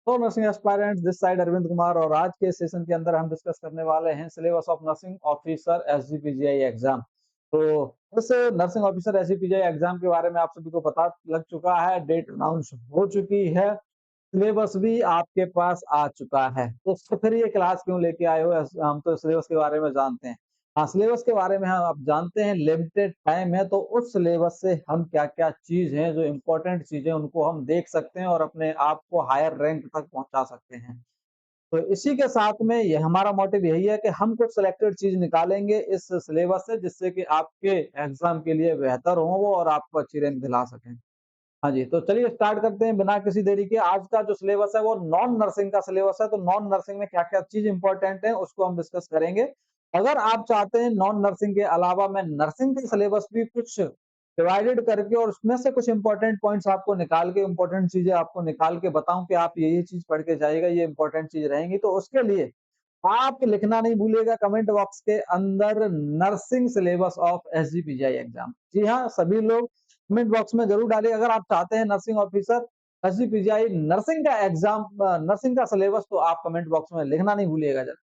तो nursing aspirants this side Arvind Kumar और आज के सेशन के अंदर हम डिस्कस करने वाले हैं syllabus of nursing officer SGPGI exam. तो इस नर्सिंग ऑफिसर एसजीपीजीआई एग्जाम के बारे में आप सभी को पता लग चुका है, डेट अनाउंस हो चुकी है, सिलेबस भी आपके पास आ चुका है। तो फिर ये क्लास क्यों लेके आए हो? हम तो सिलेबस के बारे में जानते हैं। हाँ, सिलेबस के बारे में हम आप जानते हैं, लिमिटेड टाइम है तो उस सिलेबस से हम क्या-क्या चीज़ हैं जो इम्पोर्टेंट चीज़ें उनको हम देख सकते हैं और अपने आप को हायर रैंक तक पहुँचा सकते हैं। तो इसी के साथ में ये हमारा मोटिव यही है कि हम कुछ सिलेक्टेड चीज़ निकालेंगे इस सिलेबस से जिससे कि आपके एग्ज़ाम के लिए बेहतर हो वो और आपको अच्छी रैंक दिला सकें। हाँ जी, तो चलिए स्टार्ट करते हैं बिना किसी देरी के। आज का जो सिलेबस है वो नॉन नर्सिंग का सिलेबस है, तो नॉन नर्सिंग में क्या-क्या चीज़ इम्पोर्टेंट है उसको हम डिस्कस करेंगे। अगर आप चाहते हैं नॉन नर्सिंग के अलावा मैं नर्सिंग के सिलेबस भी कुछ डिवाइडेड करके और उसमें से कुछ इम्पोर्टेंट पॉइंट्स आपको निकाल के इम्पोर्टेंट चीज़ें आपको निकाल के बताऊँ कि आप ये चीज़ पढ़ के जाइएगा, ये इम्पोर्टेंट चीज़ रहेंगी, तो उसके लिए आप लिखना नहीं भूलिएगा कमेंट बॉक्स के अंदर nursing syllabus of SGPGI exam. जी हाँ, सभी लोग कमेंट बॉक्स में जरूर डालिए अगर आप चाहते हैं नर्सिंग ऑफिसर एसजीपीजीआई नर्सिंग का एग्जाम नर्सिंग का सिलेबस तो आप कमेंट बॉक्स में लिखना नहीं भूलिएगा जरा।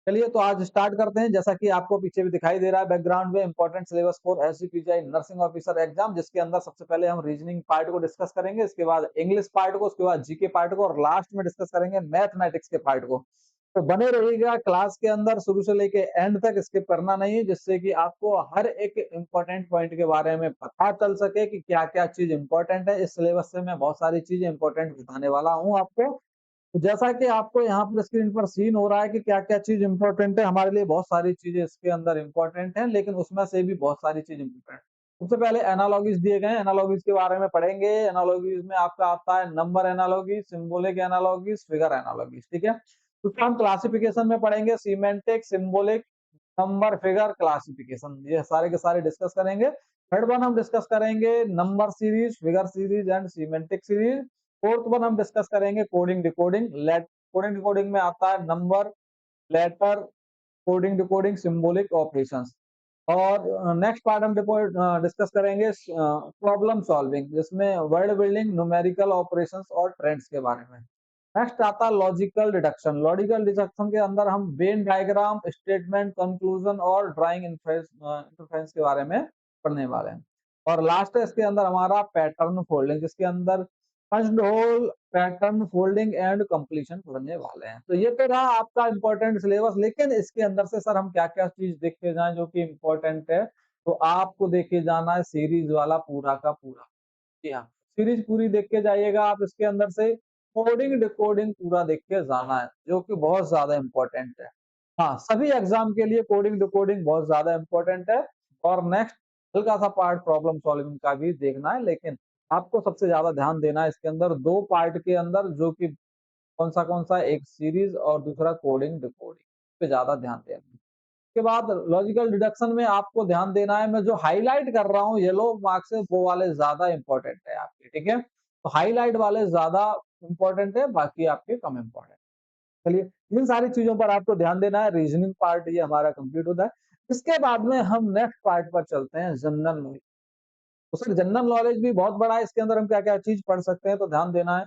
चलिए तो आज स्टार्ट करते हैं। जैसा कि आपको पीछे भी दिखाई दे रहा है बैकग्राउंड में important syllabus for SGPGI nursing officer exam, जिसके अंदर सबसे पहले हम रीजनिंग पार्ट को डिस्कस करेंगे, इसके बाद इंग्लिश पार्ट को, उसके बाद जीके पार्ट को और लास्ट में डिस्कस करेंगे मैथमेटिक्स के पार्ट को। तो बने रहिएगा क्लास के अंदर शुरू से लेके एंड तक, स्किप करना नहीं है, जिससे कि आपको हर एक इंपॉर्टेंट पॉइंट के बारे में पता चल सके कि क्या क्या चीज इंपॉर्टेंट है। इस सिलेबस से मैं बहुत सारी चीजें इंपॉर्टेंट बताने वाला हूँ आपको। तो जैसा कि आपको यहाँ पर स्क्रीन पर सीन हो रहा है कि क्या-क्या चीज़ इम्पोर्टेंट है, हमारे लिए बहुत सारी चीज़ें इसके अंदर इम्पोर्टेंट हैं, लेकिन उसमें से भी बहुत सारी चीज़ इम्पोर्टेंट। सबसे पहले एनालॉगीज़ दिए गए हैं, एनालॉगीज़ के बारे में पढ़ेंगे। एनालॉगीज़ में आपका आता है number analogies, symbolic analogies, figure analogies, ठीक है? उसको हम क्लासिफिकेशन में पढ़ेंगे, semantic, symbolic, number, figure, classification, ये सारे के सारे डिस्कस करेंगे। थर्ड वन हम डिस्कस करेंगे number series, figure series and semantic series. Fourth one हम डिस्कस करेंगे कोडिंग डिकोडिंग। कोडिंग डिकोडिंग में आता है number, letter, coding decoding, symbolic operations. और नेक्स्ट पार्ट हम डिस्कस करेंगे प्रॉब्लम सॉल्विंग, जिसमें वर्ड बिल्डिंग, न्यूमेरिकल ऑपरेशंस और ट्रेंड्स के बारे में। नेक्स्ट आता है लॉजिकल डिडक्शन। लॉजिकल डिडक्शन के अंदर हम वेन डायग्राम, स्टेटमेंट, कंक्लूजन और ड्राइंग इंटरफेरेंस के बारे में पढ़ने वाले हैं। और लास्ट है इसके अंदर हमारा पैटर्न फोल्डिंग, जिसके अंदर first hole, pattern folding and completion पढ़ने वाले हैं। तो ये तो रहा आपका इंपॉर्टेंट सिलेबस, लेकिन इसके अंदर से सर हम क्या क्या चीज देख के जाएं जो कि इम्पोर्टेंट है। तो आपको देखे जाना है सीरीज वाला पूरा का पूरा। जी हाँ, सीरीज पूरी देख के जाइएगा आप, इसके अंदर से कोडिंग डिकोडिंग पूरा देख के जाना है, जो कि बहुत ज्यादा इम्पोर्टेंट है। हाँ, सभी एग्जाम के लिए कोडिंग डिकोडिंग बहुत ज्यादा इम्पोर्टेंट है। और नेक्स्ट हल्का सा पार्ट प्रॉब्लम सॉल्विंग का भी देखना है, लेकिन आपको सबसे ज्यादा ध्यान देना है इसके अंदर दो पार्ट के अंदर, जो कि कौन सा, एक सीरीज और दूसरा कोडिंग डिकोडिंग पे ज्यादा ध्यान देना है। उसके बाद लॉजिकल डिडक्शन में आपको ध्यान देना है, मैं जो हाईलाइट कर रहा हूँ येलो मार्क से वो वाले ज्यादा इंपॉर्टेंट है आपके, ठीक है? तो हाईलाइट वाले ज्यादा इंपॉर्टेंट है, बाकी आपके कम इंपॉर्टेंट। चलिए, इन सारी चीजों पर आपको ध्यान देना है। रीजनिंग पार्ट ये हमारा कंप्लीट होता है। इसके बाद में हम नेक्स्ट पार्ट पर चलते हैं, जनरल नॉलेज। तो सर जनरल नॉलेज भी बहुत बड़ा है, इसके अंदर हम क्या क्या चीज पढ़ सकते हैं, तो ध्यान देना है।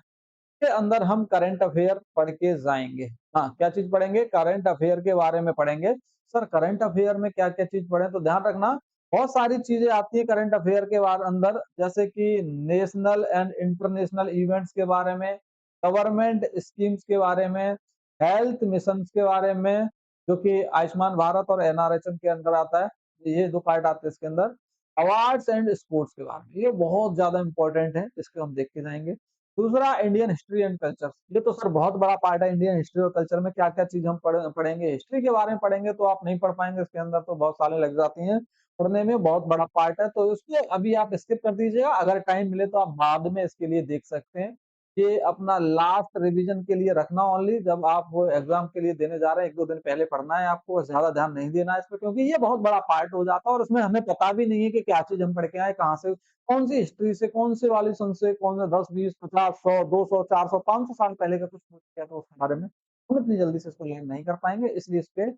के अंदर हम करंट अफेयर पढ़ के जाएंगे। हाँ, क्या चीज पढ़ेंगे? करंट अफेयर के बारे में पढ़ेंगे। सर करंट अफेयर में क्या क्या चीज पढ़े, तो ध्यान रखना बहुत सारी चीजें आती है करंट अफेयर के बारे अंदर, जैसे कि नेशनल एंड इंटरनेशनल इवेंट्स के बारे में, गवर्नमेंट स्कीम्स के बारे में, हेल्थ मिशन के बारे में, जो कि आयुष्मान भारत और एनआरएचएम के अंदर आता है। ये दो पार्ट आते हैं इसके अंदर। अवार्ड्स एंड स्पोर्ट्स के बारे में, ये बहुत ज्यादा इंपॉर्टेंट है, इसको हम देख के जाएंगे। दूसरा इंडियन हिस्ट्री एंड कल्चर, ये तो सर बहुत बड़ा पार्ट है। इंडियन हिस्ट्री और कल्चर में क्या क्या चीज हम पढ़ेंगे, हिस्ट्री के बारे में पढ़ेंगे तो आप नहीं पढ़ पाएंगे, इसके अंदर तो बहुत साले लग जाती हैं पढ़ने में, बहुत बड़ा पार्ट है, तो उसको अभी आप स्किप कर दीजिएगा। अगर टाइम मिले तो आप बाद में इसके लिए देख सकते हैं। ये अपना लास्ट रिवीजन के लिए रखना ओनली, जब आप वो एग्जाम के लिए देने जा रहे हैं एक दो दिन पहले पढ़ना है आपको, ज्यादा ध्यान नहीं देना है इस पर, क्योंकि ये बहुत बड़ा पार्ट हो जाता है और उसमें हमें पता भी नहीं है कि क्या चीज हम पढ़ के आए, कहाँ से, कौन सी हिस्ट्री से, कौन से वाली सन से, कौन सा 10 20 50 100 200 400 500 साल पहले का कुछ पूछ गया तो उसके बारे में हम इतनी जल्दी से इसको लर्न नहीं कर पाएंगे, इसलिए इस पे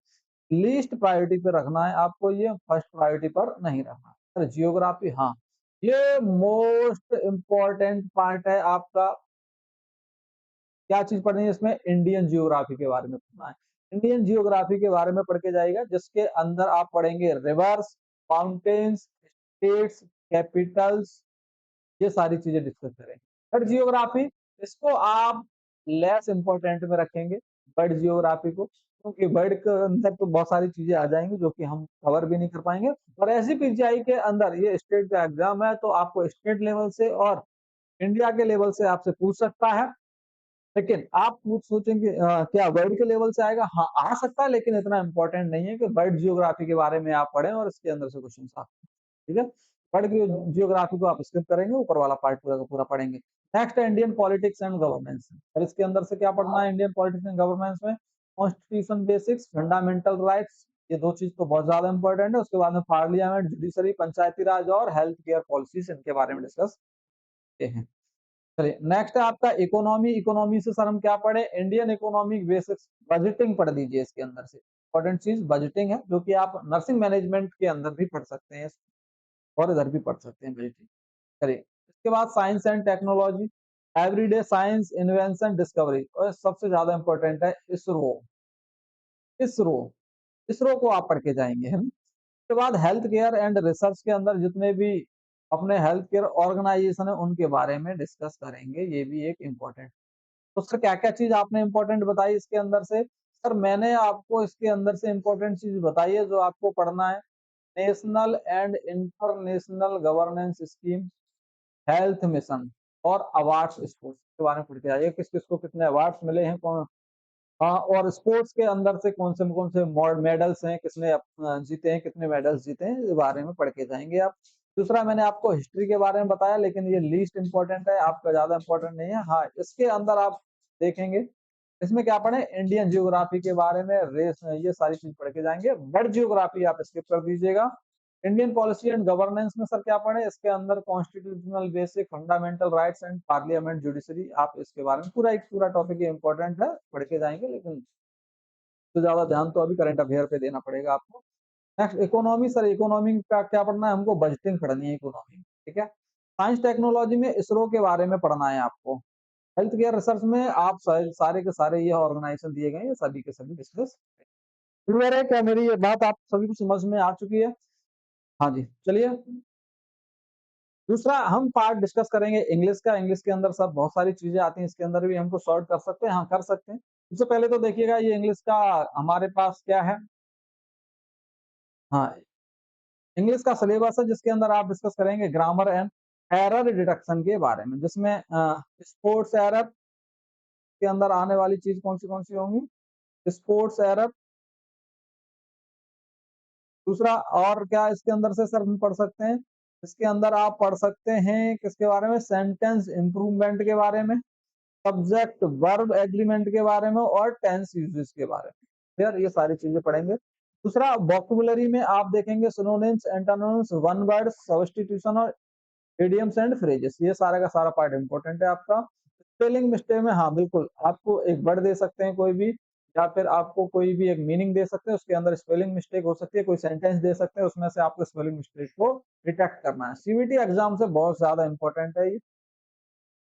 लीस्ट प्रायोरिटी पे रखना है आपको, ये फर्स्ट प्रायोरिटी पर नहीं रखना। सर जियोग्राफी, हाँ, ये मोस्ट इम्पोर्टेंट पार्ट है आपका। क्या चीज पढ़नी है इसमें? इंडियन जियोग्राफी के बारे में पढ़ना है। इंडियन जियोग्राफी के बारे में पढ़ के जाएगा, जिसके अंदर आप पढ़ेंगे रिवर्स, माउंटेन्स, स्टेट्स, कैपिटल्स, ये सारी चीजें डिस्कस करेंगे। बर्ड जियोग्राफी, इसको आप लेस इंपॉर्टेंट में रखेंगे बर्ड जियोग्राफी को, क्योंकि बर्ड के अंदर तो बहुत सारी चीजें आ जाएंगी जो कि हम कवर भी नहीं कर पाएंगे। और एसजीपीजीआई के अंदर ये स्टेट का एग्जाम है, तो आपको स्टेट लेवल से और इंडिया के लेवल से आपसे पूछ सकता है। लेकिन आप पूछ सोचेंगे क्या वर्ल्ड के लेवल से आएगा? हाँ, आ सकता है, लेकिन इतना इंपॉर्टेंट नहीं है कि वर्ल्ड जियोग्राफी के बारे में आप पढ़ें और इसके अंदर से क्वेश्चन आ, ठीक है? वर्ल्ड जियोग्राफी को आप स्किप करेंगे, ऊपर वाला पार्ट पूरा का पूरा पढ़ेंगे। नेक्स्ट है इंडियन पॉलिटिक्स एंड गवर्नेंस, और इसके अंदर से क्या पढ़ना है इंडियन पॉलिटिक्स एंड गवर्नेंस में? कॉन्स्टिट्यूशन बेसिक्स, फंडामेंटल राइट्स, ये दो चीज तो बहुत ज्यादा इंपॉर्टेंट है। उसके बाद में पार्लियामेंट, जुडिशरी, पंचायती राज और हेल्थ केयर पॉलिसीज, इनके बारे में डिस्कस करते हैं। चलिए नेक्स्ट है आपका इकोनॉमी। इकोनॉमी से सर हम क्या पढ़े? इंडियन इकोनॉमिक बेसिक्स, बजटिंग पढ़ दीजिए इसके अंदर से। इंपॉर्टेंट चीज बजटिंग है, जो कि आप नर्सिंग मैनेजमेंट के अंदर भी पढ़ सकते हैं और इधर भी पढ़ सकते हैं बजटिंग। चलिए इसके बाद science and technology, everyday science, invention, discovery, और सबसे ज्यादा इंपॉर्टेंट है इसरो। इसरो, इसरो को आप पढ़ के जाएंगे, है ना? उसके बाद हेल्थ केयर एंड रिसर्च के अंदर जितने भी अपने हेल्थ केयर ऑर्गेनाइजेशन है उनके बारे में डिस्कस करेंगे, ये भी एक इम्पोर्टेंट। तो सर क्या क्या चीज आपने इम्पोर्टेंट बताई इसके अंदर से? सर मैंने आपको इसके अंदर से इम्पोर्टेंट चीज बताई है जो आपको पढ़ना है। National and international governance scheme, health mission और अवार्ड्स स्पोर्ट्स के बारे में पढ़ के आइए, किस किस को कितने अवार्ड्स मिले हैं, कौन। हाँ, और स्पोर्ट्स के अंदर से कौन से मेडल्स हैं, किसने जीते हैं, कितने मेडल्स जीते हैं, इस बारे में पढ़ के जाएंगे आप। दूसरा मैंने आपको हिस्ट्री के बारे में बताया, लेकिन ये लीस्ट इंपॉर्टेंट है, आपका ज्यादा इंपॉर्टेंट नहीं है। हाँ, इसके अंदर आप देखेंगे इसमें क्या पढ़े? इंडियन जियोग्राफी के बारे में, रेस, ये सारी चीज पढ़ के जाएंगे। वर्ल्ड जियोग्राफी आप स्किप कर दीजिएगा। इंडियन पॉलिसी एंड गवर्नेंस में सर क्या पढ़े? इसके अंदर constitutional basic, fundamental rights and parliament, judiciary, आप इसके बारे में पूरा एक पूरा टॉपिक इंपॉर्टेंट है, पढ़ के जाएंगे। लेकिन तो ज्यादा ध्यान तो अभी करंट अफेयर पे देना पड़ेगा आपको। नेक्स्ट इकोनॉमी, सर इकोनॉमी का क्या पढ़ना है? हमको बजटिंग पढ़नी है इकोनॉमी, ठीक है? साइंस टेक्नोलॉजी में इसरो के बारे में पढ़ना है आपको। हेल्थ केयर रिसर्च में आप सारे के सारे ये ऑर्गेनाइजेशन दिए गए हैं, सभी के सभी डिस्कस। क्लियर है क्या मेरी ये बात? आप सभी को समझ में आ चुकी है? हाँ जी, चलिए दूसरा हम पार्ट डिस्कस करेंगे इंग्लिश का। इंग्लिश के अंदर सब बहुत सारी चीजें आती हैं, इसके अंदर भी हमको सॉर्ट कर सकते हैं, हाँ कर सकते हैं। सबसे पहले तो देखिएगा ये इंग्लिश का हमारे पास क्या है। हाँ, इंग्लिश का सिलेबस है जिसके अंदर आप डिस्कस करेंगे ग्रामर एंड एरर डिटेक्शन के बारे में, जिसमें स्पोर्ट्स एरर के अंदर आने वाली चीज कौन सी होंगी? Sports error. दूसरा और क्या इसके अंदर से सर हम पढ़ सकते हैं? इसके अंदर आप पढ़ सकते हैं किसके बारे में? सेंटेंस इंप्रूवमेंट के बारे में, सब्जेक्ट वर्ब एग्रीमेंट के बारे में, और टेंस यूजेस के बारे में। यार ये सारी चीजें पढ़ेंगे। दूसरा वोकैबुलरी में आप देखेंगे synonyms, antonyms, one word, substitution और इडियम्स एंड फ्रेजेस, ये सारा का सारा पार्ट इंपॉर्टेंट है आपका। स्पेलिंग मिस्टेक में हाँ बिल्कुल आपको एक वर्ड दे सकते हैं कोई भी, या फिर आपको कोई भी एक मीनिंग दे सकते हैं, उसके अंदर स्पेलिंग मिस्टेक हो सकती है। कोई सेंटेंस दे सकते हैं, उसमें से आपको स्पेलिंग मिस्टेक को डिटेक्ट करना है। सीवीटी एग्जाम से बहुत ज्यादा इंपॉर्टेंट है ये।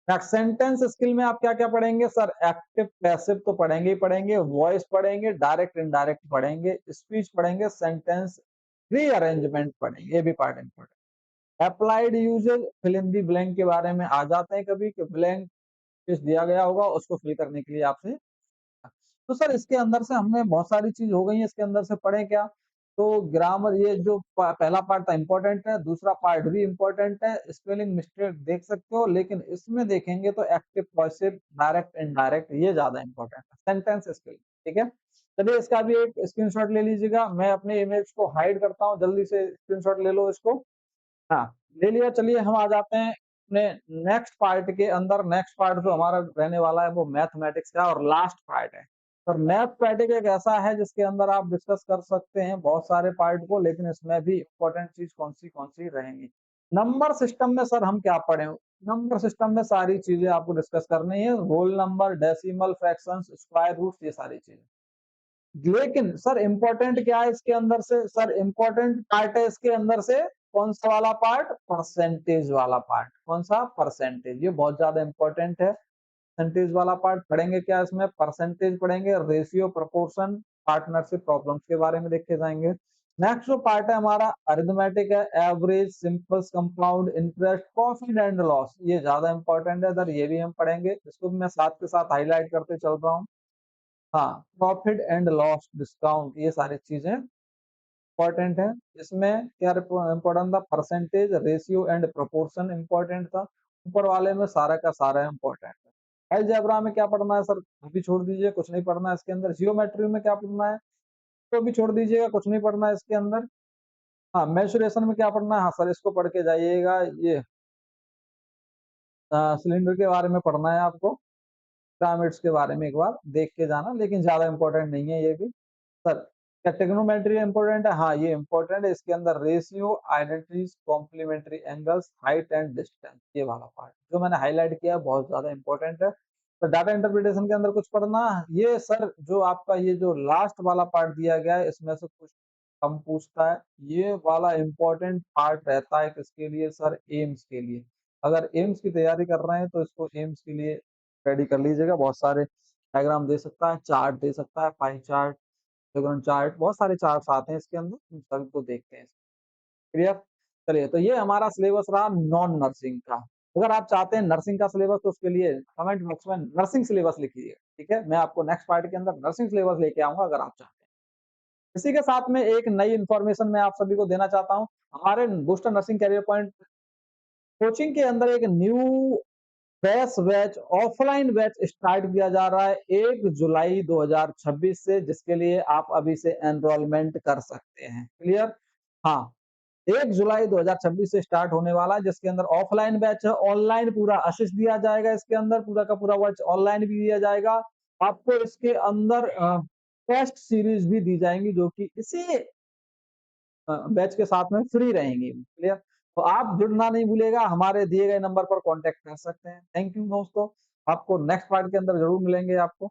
सेंटेंस स्किल में आप क्या क्या पढ़ेंगे सर? एक्टिव पैसिव तो पढ़ेंगे ही पढ़ेंगे, वॉइस पढ़ेंगे, डायरेक्ट इनडायरेक्ट पढ़ेंगे, स्पीच पढ़ेंगे, सेंटेंस रीअरेंजमेंट पढ़ेंगे, ये भी part important. Applied usage, fill in the blank के बारे में आ जाते हैं कभी, कि ब्लैंक स्पेस दिया गया होगा उसको फिल करने के लिए आपसे। तो सर इसके अंदर से हमने बहुत सारी चीज हो गई है, इसके अंदर से पढ़े क्या? तो ग्रामर, ये जो पहला पार्ट था इंपॉर्टेंट है, दूसरा पार्ट भी इंपॉर्टेंट है। स्पेलिंग मिस्टेक देख सकते हो, लेकिन इसमें देखेंगे तो एक्टिव, पॉजिटिव, डायरेक्ट, इनडायरेक्ट, ये ज्यादा इंपॉर्टेंट है। सेंटेंस स्किल, ठीक है? चलिए इसका भी एक स्क्रीनशॉट ले लीजिएगा। मैं अपने इमेज को हाइड करता हूँ, जल्दी से स्क्रीनशॉट ले लो इसको। हाँ, ले लिया। चलिए हम आ जाते हैं अपने नेक्स्ट पार्ट के अंदर। नेक्स्ट पार्ट जो हमारा रहने वाला है वो मैथमेटिक्स का और लास्ट पार्ट है। और मैथमेटिक्स एक ऐसा है जिसके अंदर आप डिस्कस कर सकते हैं बहुत सारे पार्ट को, लेकिन इसमें भी इंपॉर्टेंट चीज कौन सी रहेंगी? नंबर सिस्टम में सर हम क्या पढ़े? नंबर सिस्टम में सारी चीजें आपको डिस्कस करनी है, whole number, decimal, fractions, square roots, ये सारी चीजें। लेकिन सर इंपॉर्टेंट क्या है इसके अंदर से? सर इंपॉर्टेंट पार्ट है इसके अंदर से कौन सा वाला पार्ट? परसेंटेज वाला पार्ट। कौन सा? परसेंटेज, ये बहुत ज्यादा इंपॉर्टेंट है। परसेंटेज वाला पार्ट पढ़ेंगे क्या इसमें? परसेंटेज पढ़ेंगे, रेशियो, प्रोपोर्शन, पार्टनरशिप प्रॉब्लम्स के बारे में देखे जाएंगे। नेक्स्ट जो पार्ट है हमारा अरिथमेटिक है, average, simple, compound interest, profit and loss, ये ज्यादा इंपॉर्टेंट है सर, ये भी हम पढ़ेंगे, इसको भी मैं साथ के साथ हाईलाइट करते चल रहा हूँ। हाँ, प्रॉफिट एंड लॉस, डिस्काउंट, ये सारी चीजें इंपॉर्टेंट है। इसमें क्या इंपॉर्टेंट था? Percentage, ratio and proportion important था। ऊपर वाले में सारा का सारा इंपॉर्टेंट है। अलजेब्रा में क्या पढ़ना है सर? अभी छोड़ दीजिए, कुछ नहीं पढ़ना है इसके अंदर। जियोमेट्री में क्या पढ़ना है? तो भी छोड़ दीजिएगा, कुछ नहीं पढ़ना है इसके अंदर। हाँ, मेंसुरेशन में क्या पढ़ना है? हाँ सर, इसको पढ़ के जाइएगा, ये सिलेंडर के बारे में पढ़ना है आपको, पिरामिड्स के बारे में एक बार देख के जाना, लेकिन ज्यादा इंपॉर्टेंट नहीं है ये भी। सर, क्या ट्रिग्नोमेट्री इंपॉर्टेंट है? हाँ, ये इंपॉर्टेंट है। इसके अंदर ratio, identities, complementary angles, height and distance, ये वाला पार्ट जो मैंने हाईलाइट किया बहुत ज्यादा इंपॉर्टेंट है। तो डाटा इंटरप्रिटेशन के अंदर कुछ पढ़ना, ये सर जो आपका ये जो लास्ट वाला पार्ट दिया गया है, इसमें से कुछ कम पूछता है। ये वाला इंपॉर्टेंट पार्ट रहता है किसके लिए सर? एम्स के लिए। अगर एम्स की तैयारी कर रहे हैं तो इसको एम्स के लिए रेडी कर लीजिएगा। बहुत सारे डायग्राम दे सकता है, चार्ट दे सकता है, पाई चार्ट, हिस्टोग्राम चार्ट, बहुत सारे चार्ट्स आते हैं इसके अंदर, उन सभी को देखते हैं। क्लियर? चलिए, तो ये हमारा सिलेबस रहा नॉन नर्सिंग का। अगर आप चाहते हैं नर्सिंग का सिलेबस तो उसके लिए कमेंट बॉक्स में नर्सिंग सिलेबस लिखिए, ठीक है? मैं आपको नेक्स्ट पार्ट के अंदर नर्सिंग सिलेबस लेके आऊंगा अगर आप चाहते हैं। इसी के साथ में एक नई इन्फॉर्मेशन मैं आप सभी को देना चाहता हूँ। हमारे booster nursing career point coaching के अंदर एक new fresh batch, offline batch start किया जा रहा है 1 जुलाई 2026 से, जिसके लिए आप अभी से एनरोलमेंट कर सकते हैं। क्लियर? हाँ, 1 जुलाई 2026 से स्टार्ट होने वाला है, जिसके अंदर ऑफलाइन बैच है, ऑनलाइन पूरा असिस्ट दिया जाएगा, इसके अंदर पूरा का पूरा बैच ऑनलाइन भी दिया जाएगा। आपको इसके अंदर टेस्ट सीरीज भी दी जाएंगी जो कि इसी बैच के साथ में फ्री रहेंगी। क्लियर? तो आप जुड़ना नहीं भूलिएगा, हमारे दिए गए नंबर पर कांटेक्ट कर सकते हैं। थैंक यू दोस्तों, आपको नेक्स्ट पार्ट के अंदर जरूर मिलेंगे आपको।